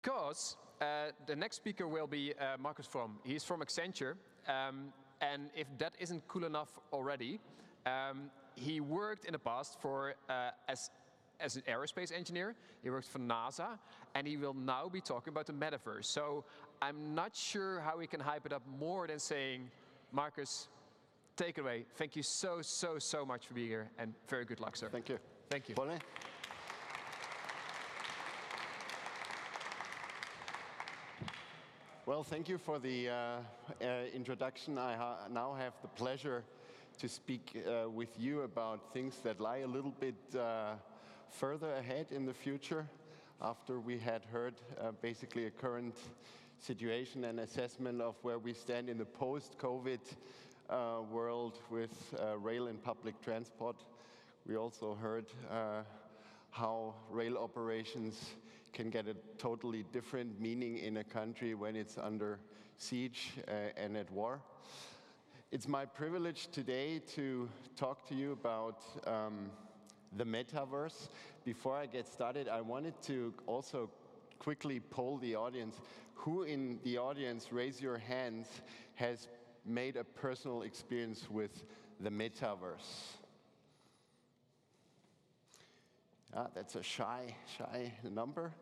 Because the next speaker will be Marcus Fromm. He's from Accenture, and if that isn't cool enough already, he worked in the past for as an aerospace engineer. He worked for NASA, and he will now be talking about the Metaverse. So I'm not sure how we can hype it up more than saying, Marcus, take it away. Thank you so much for being here, and very good luck, sir. Thank you. Thank you. Bonne. Well, thank you for the introduction. I now have the pleasure to speak with you about things that lie a little bit further ahead in the future, after we had heard basically a current situation and assessment of where we stand in the post-COVID world with rail and public transport. We also heard how rail operations can get a totally different meaning in a country when it's under siege and at war. It's my privilege today to talk to you about the Metaverse. Before I get started, I wanted to also quickly poll the audience. Who in the audience, raise your hands, has made a personal experience with the Metaverse? That's a shy number.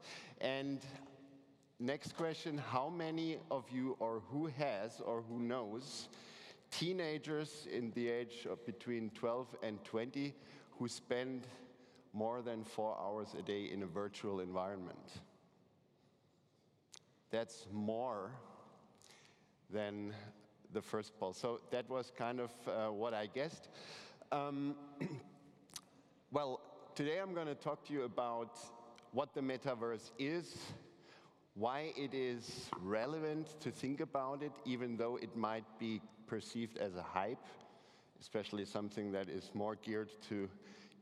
And next question, how many of you, or who has, or who knows, teenagers in the age of between 12 and 20 who spend more than 4 hours a day in a virtual environment? That's more than the first poll. So that was kind of what I guessed. Well, today I'm going to talk to you about what the Metaverse is, why it is relevant to think about it, even though it might be perceived as a hype, especially something that is more geared to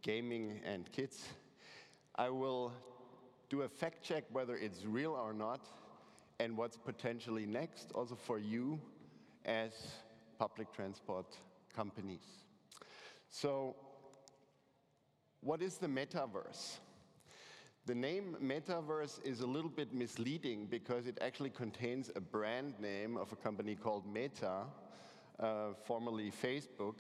gaming and kids. I will do a fact check whether it's real or not, and what's potentially next, also for you as public transport companies. So, what is the Metaverse? The name Metaverse is a little bit misleading because it actually contains a brand name of a company called Meta, formerly Facebook,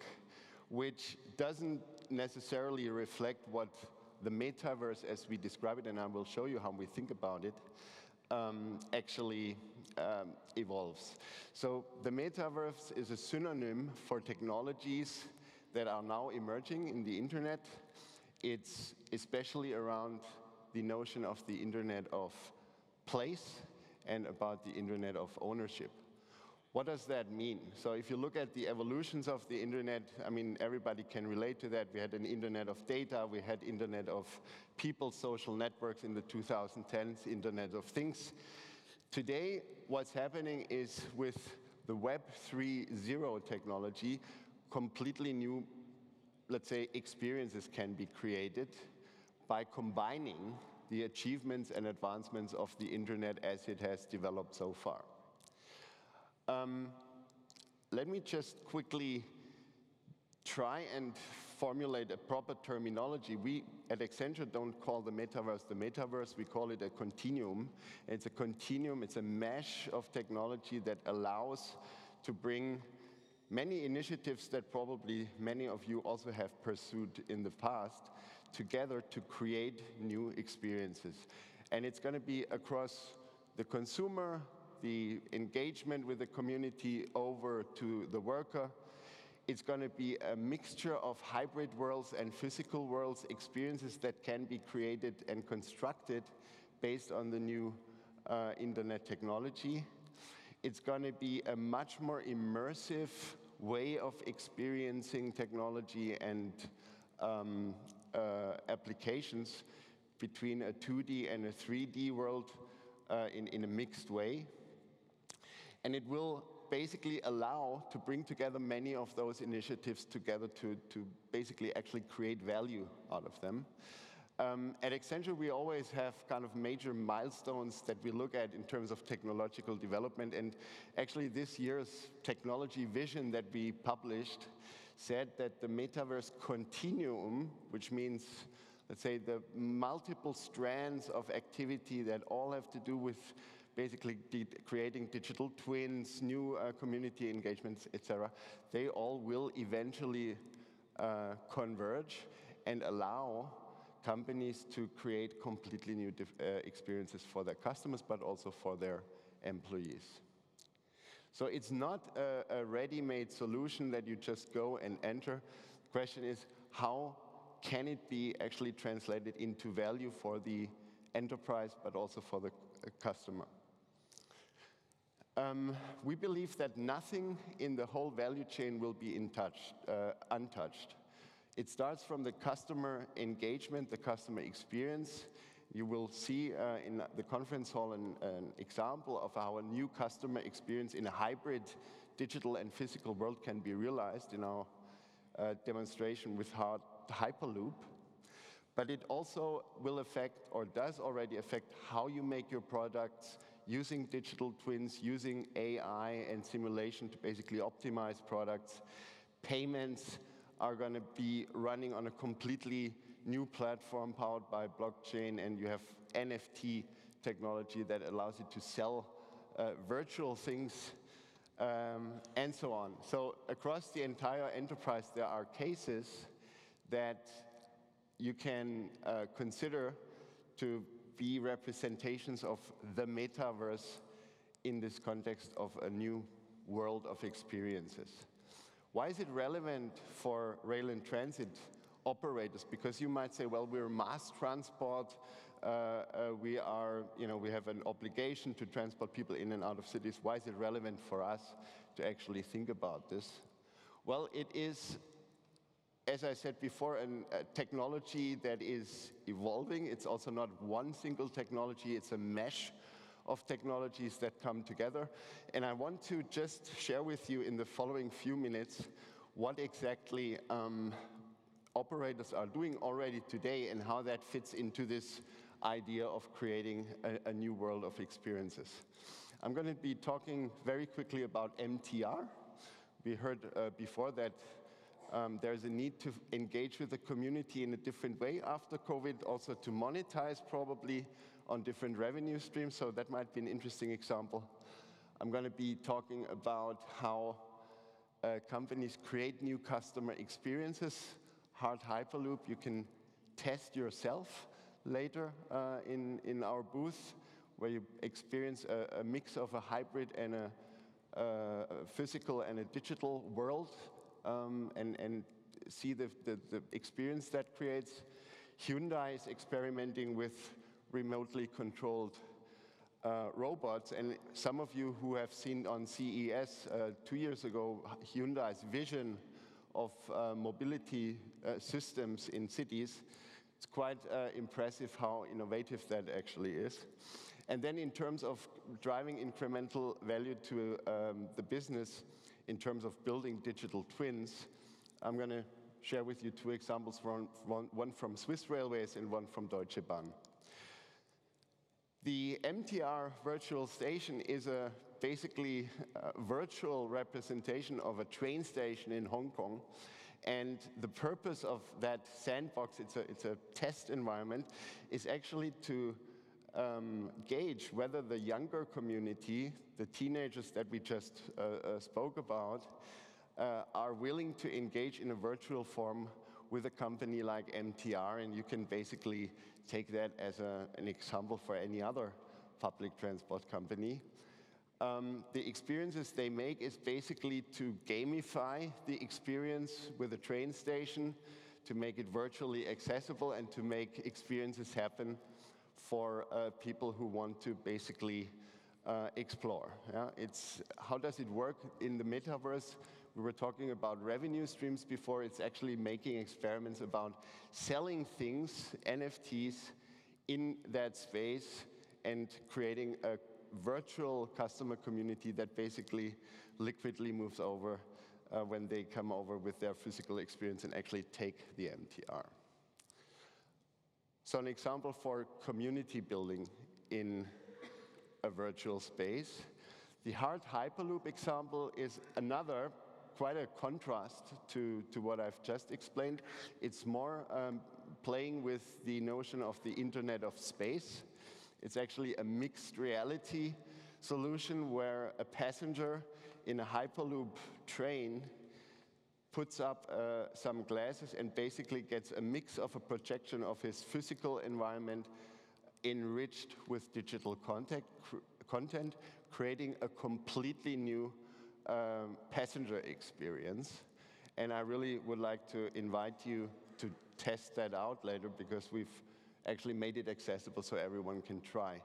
which doesn't necessarily reflect what the Metaverse, as we describe it, and I will show you how we think about it, actually evolves. So the Metaverse is a synonym for technologies that are now emerging in the internet. It's especially around the notion of the Internet of place and about the Internet of ownership. What does that mean? So if you look at the evolutions of the Internet, I mean, everybody can relate to that. We had an Internet of data, we had Internet of people, social networks in the 2010s, Internet of things. Today, what's happening is with the Web 3.0 technology, completely new, let's say, experiences can be created by combining the achievements and advancements of the internet as it has developed so far. Let me just quickly try and formulate a proper terminology. We at Accenture don't call the Metaverse, we call it a continuum. It's a continuum, it's a mesh of technology that allows to bring many initiatives that probably many of you also have pursued in the past together to create new experiences. And it's going to be across the consumer, the engagement with the community over to the worker. It's going to be a mixture of hybrid worlds and physical worlds, experiences that can be created and constructed based on the new internet technology. It's going to be a much more immersive way of experiencing technology and applications between a 2D and a 3D world in a mixed way. And it will basically allow to bring together many of those initiatives together to basically actually create value out of them. At Accenture, we always have kind of major milestones that we look at in terms of technological development. And actually, this year's technology vision that we published said that the Metaverse continuum, which means let's say, the multiple strands of activity that all have to do with basically creating digital twins, new community engagements, etc., they all will eventually converge and allow companies to create completely new experiences for their customers, but also for their employees. So it's not a ready-made solution that you just go and enter. The question is, how can it be actually translated into value for the enterprise, but also for the customer? We believe that nothing in the whole value chain will be untouched. It starts from the customer engagement, the customer experience. You will see in the conference hall an example of how a new customer experience in a hybrid digital and physical world can be realized in our demonstration with Hyperloop. But it also will affect, or does already affect, how you make your products using digital twins, using AI and simulation to basically optimize products. Payments are going to be running on a completely new platform powered by blockchain, and you have NFT technology that allows you to sell virtual things, and so on. So across the entire enterprise, there are cases that you can consider to be representations of the metaverse in this context of a new world of experiences. Why is it relevant for rail and transit operators? Because you might say, well, we're mass transport, we have an obligation to transport people in and out of cities. Why is it relevant for us to actually think about this? Well, it is, as I said before, a technology that is evolving. It's also not one single technology, it's a mesh of technologies that come together. And I want to just share with you in the following few minutes what exactly operators are doing already today and how that fits into this idea of creating a new world of experiences. I'm going to be talking very quickly about MTR. We heard before that there's a need to engage with the community in a different way after COVID, also to monetize probably on different revenue streams, so that might be an interesting example. I'm going to be talking about how companies create new customer experiences. Hard Hyperloop, you can test yourself later in our booth, where you experience a mix of a hybrid and a physical and a digital world, and see the experience that creates. Hyundai is experimenting with remotely controlled robots, and some of you who have seen on CES 2 years ago Hyundai's vision of mobility systems in cities, it's quite impressive how innovative that actually is. And then in terms of driving incremental value to the business, in terms of building digital twins, I'm going to share with you two examples, one from Swiss Railways and one from Deutsche Bahn. The MTR virtual station is basically a virtual representation of a train station in Hong Kong. And the purpose of that sandbox, it's a test environment, is actually to gauge whether the younger community, the teenagers that we just spoke about, are willing to engage in a virtual form with a company like MTR, and you can basically take that as an example for any other public transport company. The experiences they make is basically to gamify the experience with a train station, to make it virtually accessible, and to make experiences happen for people who want to basically explore. Yeah? How does it work in the metaverse? We were talking about revenue streams before. It's actually making experiments about selling things, NFTs, in that space and creating a virtual customer community that basically liquidly moves over when they come over with their physical experience and actually take the MTR. So an example for community building in a virtual space. The Hard Hyperloop example is another, quite a contrast to what I've just explained. It's more playing with the notion of the Internet of Space. It's actually a mixed reality solution where a passenger in a Hyperloop train puts up some glasses and basically gets a mix of a projection of his physical environment enriched with digital content, creating a completely new passenger experience. And I really would like to invite you to test that out later, because we've actually made it accessible so everyone can try.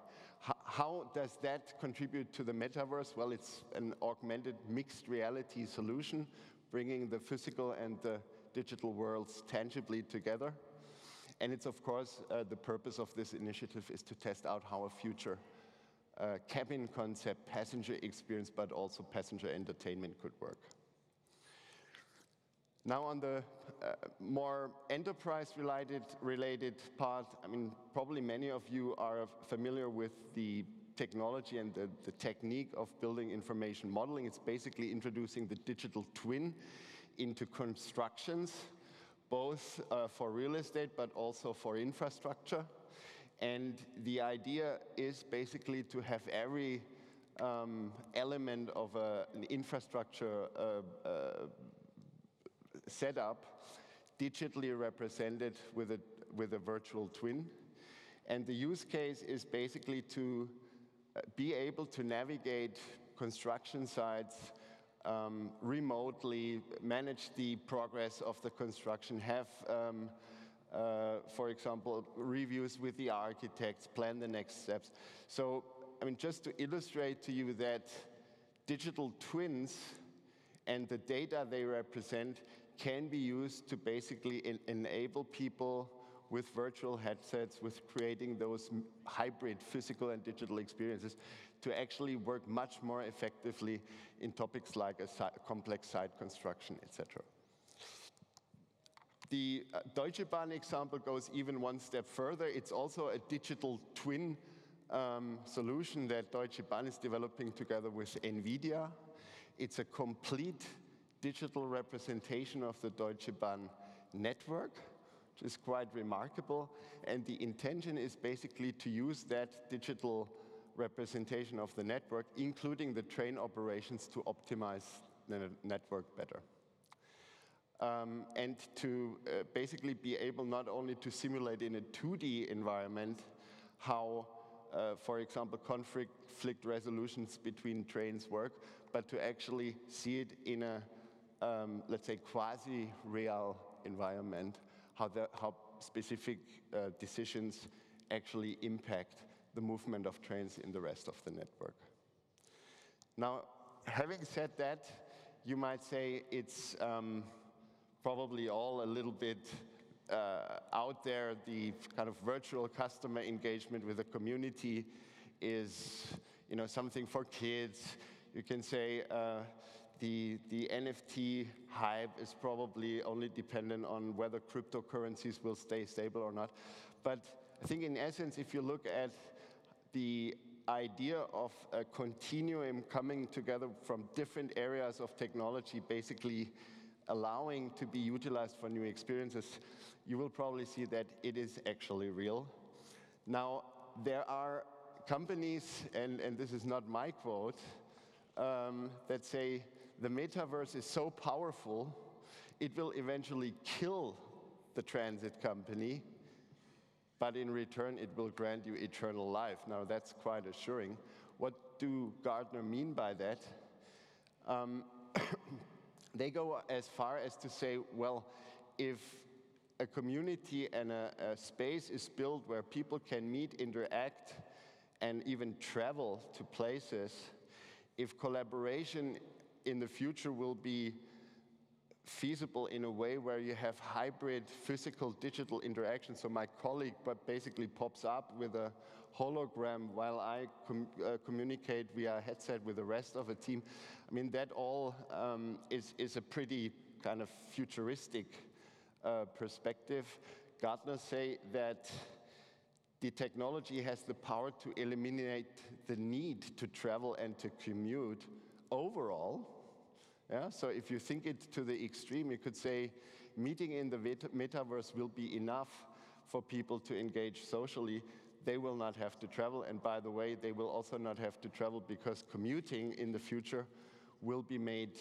How does that contribute to the metaverse? Well, it's an augmented mixed reality solution, bringing the physical and the digital worlds tangibly together. And it's, of course, the purpose of this initiative is to test out how a future cabin concept, passenger experience, but also passenger entertainment could work. Now on the more enterprise-related part, I mean, probably many of you are familiar with the technology and the technique of building information modeling. It's basically introducing the digital twin into constructions, both for real estate but also for infrastructure. And the idea is basically to have every element of an infrastructure setup digitally represented with a virtual twin. And the use case is basically to be able to navigate construction sites remotely, manage the progress of the construction, have, for example, reviews with the architects, plan the next steps. So, I mean, just to illustrate to you that digital twins and the data they represent can be used to basically enable people with virtual headsets, with creating those hybrid physical and digital experiences to actually work much more effectively in topics like a complex site construction, etc. The Deutsche Bahn example goes even one step further. It's also a digital twin solution that Deutsche Bahn is developing together with NVIDIA. It's a complete digital representation of the Deutsche Bahn network, which is quite remarkable. And the intention is basically to use that digital representation of the network, including the train operations, to optimize the network better. And to basically be able not only to simulate in a 2D environment how, for example, conflict resolutions between trains work, but to actually see it in a let's say, quasi-real environment, how specific decisions actually impact the movement of trains in the rest of the network. Now, having said that, you might say it's probably all a little bit out there. The kind of virtual customer engagement with the community is, you know, something for kids. You can say the NFT hype is probably only dependent on whether cryptocurrencies will stay stable or not. But I think in essence, if you look at the idea of a continuum coming together from different areas of technology, basically allowing to be utilized for new experiences, you will probably see that it is actually real. Now, there are companies, and this is not my quote, that say the metaverse is so powerful, it will eventually kill the transit company, but in return, it will grant you eternal life. Now, that's quite assuring. What do Gartner mean by that? They go as far as to say, well, if a community and a space is built where people can meet, interact, and even travel to places, if collaboration in the future will be feasible in a way where you have hybrid physical-digital interaction, so my colleague but basically pops up with a hologram while I communicate via headset with the rest of the team. I mean, that all is a pretty kind of futuristic perspective. Gartner say that the technology has the power to eliminate the need to travel and to commute overall. Yeah? So if you think it to the extreme, you could say meeting in the metaverse will be enough for people to engage socially, they will not have to travel. And by the way, they will also not have to travel because commuting in the future will be made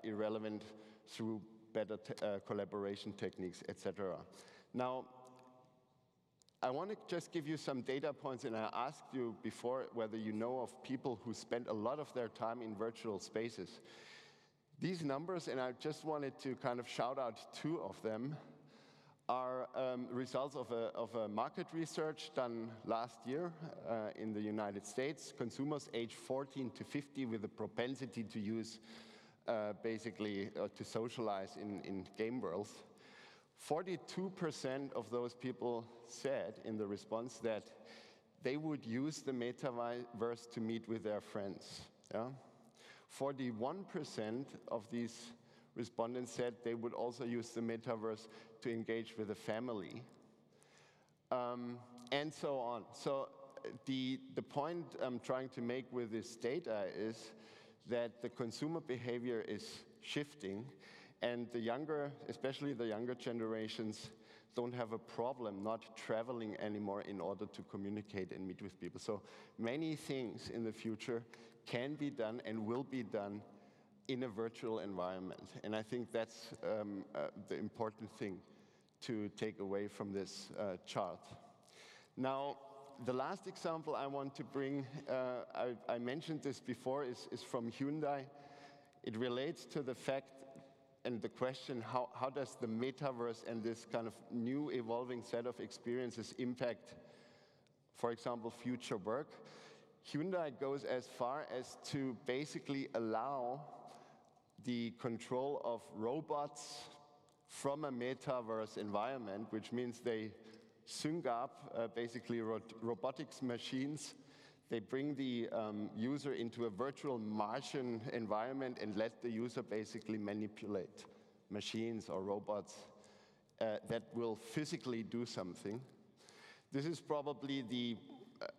irrelevant through better collaboration techniques, etc. Now, I want to just give you some data points, and I asked you before whether you know of people who spend a lot of their time in virtual spaces. These numbers, and I just wanted to kind of shout out two of them, are results of a market research done last year in the United States. Consumers aged 14 to 50 with a propensity to use, basically, to socialize in game worlds. 42% of those people said in the response that they would use the metaverse to meet with their friends. Yeah? 41% of these respondents said they would also use the metaverse to engage with a family, and so on. So the point I'm trying to make with this data is that the consumer behavior is shifting, and the younger, especially the younger generations, don't have a problem not traveling anymore in order to communicate and meet with people. So many things in the future can be done and will be done in a virtual environment. And I think that's the important thing to take away from this chart. Now, the last example I want to bring, I mentioned this before, is from Hyundai. It relates to the fact and the question, how does the metaverse and this kind of new evolving set of experiences impact, for example, future work? Hyundai goes as far as to basically allow the control of robots from a metaverse environment, which means they sync up basically robotics machines. They bring the user into a virtual Martian environment and let the user basically manipulate machines or robots that will physically do something. This is probably the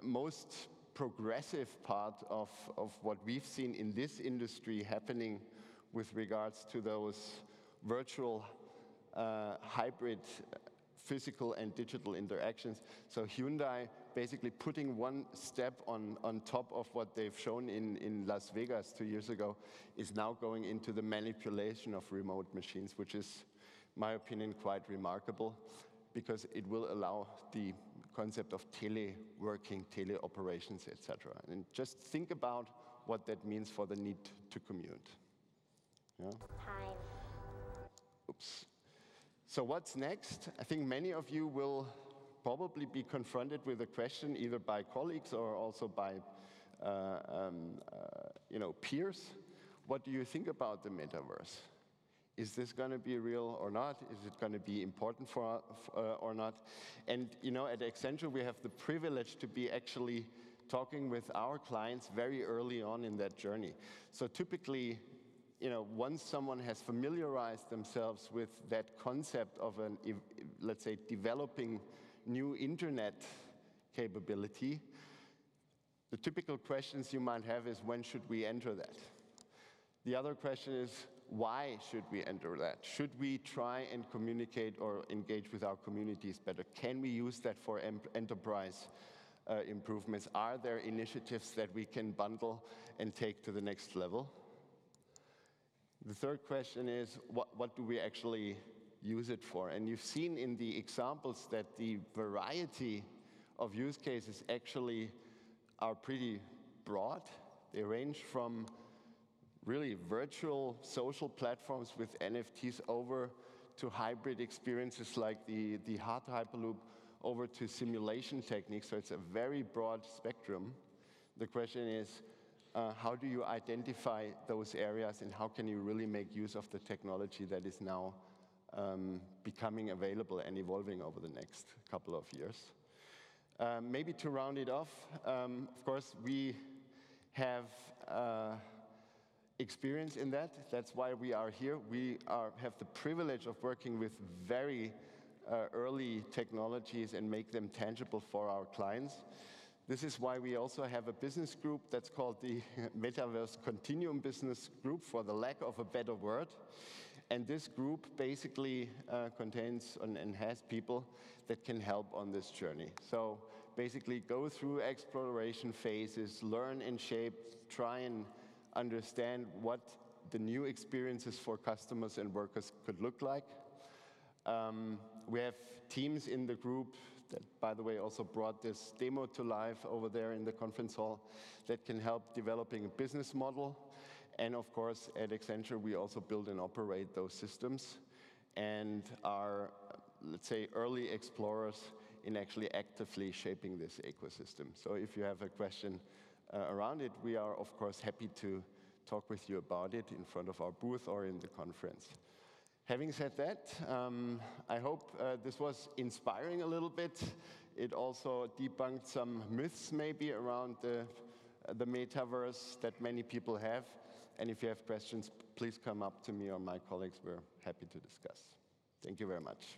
most progressive part of what we've seen in this industry happening with regards to those virtual hybrid physical and digital interactions. So Hyundai basically putting one step on top of what they've shown in Las Vegas 2 years ago is now going into the manipulation of remote machines, which is, in my opinion, quite remarkable because it will allow the concept of teleworking, teleoperations, etc. And just think about what that means for the need to commute. Yeah? Time. Oops. So what's next? I think many of you will probably be confronted with a question either by colleagues or also by peers. What do you think about the metaverse? Is this going to be real or not? Is it going to be important for or not? And at Accenture we have the privilege to be actually talking with our clients very early on in that journey. So typically, once someone has familiarized themselves with that concept of let's say, developing new internet capability, the typical questions you might have is, when should we enter that? The other question is, why should we enter that? Should we try and communicate or engage with our communities better? Can we use that for enterprise improvements? Are there initiatives that we can bundle and take to the next level? The third question is, what do we actually use it for? And you've seen in the examples that the variety of use cases actually are pretty broad. They range from really virtual social platforms with NFTs over to hybrid experiences like the Heart Hyperloop, over to simulation techniques. So it's a very broad spectrum. The question is, how do you identify those areas and how can you really make use of the technology that is now becoming available and evolving over the next couple of years? Maybe to round it off, of course, we have experience in that. That's why we are here. We have the privilege of working with very early technologies and make them tangible for our clients. This is why we also have a business group that's called the Metaverse Continuum Business Group, for the lack of a better word. And this group basically contains and has people that can help on this journey. So basically go through exploration phases, learn and shape, try and understand what the new experiences for customers and workers could look like. We have teams in the group that, by the way, also brought this demo to life over there in the conference hall that can help developing a business model. And of course, at Accenture, we also build and operate those systems and are, let's say, early explorers in actually actively shaping this ecosystem. So if you have a question around it, we are, of course, happy to talk with you about it in front of our booth or in the conference. Having said that, I hope this was inspiring a little bit. It also debunked some myths maybe around the metaverse that many people have. And if you have questions, please come up to me or my colleagues. We're happy to discuss. Thank you very much.